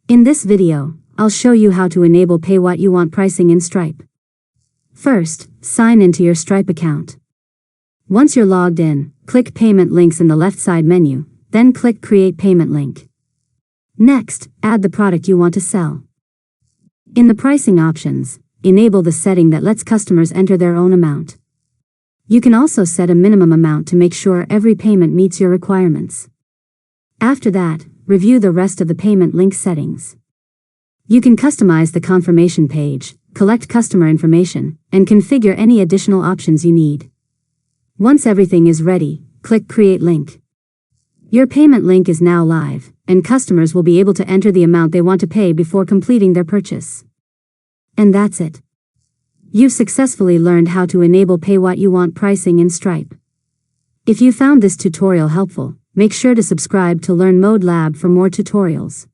In this video, I'll show you how to enable Pay What You Want pricing in Stripe. First, sign into your Stripe account. Once you're logged in, click Payment Links in the left side menu, then click Create Payment Link. Next, add the product you want to sell. In the pricing options, enable the setting that lets customers enter their own amount. You can also set a minimum amount to make sure every payment meets your requirements. After that, review the rest of the payment link settings. You can customize the confirmation page, collect customer information, and configure any additional options you need. Once everything is ready, click Create Link. Your payment link is now live, and customers will be able to enter the amount they want to pay before completing their purchase. And that's it. You've successfully learned how to enable Pay What You Want pricing in Stripe. If you found this tutorial helpful, make sure to subscribe to Learn Mode Lab for more tutorials.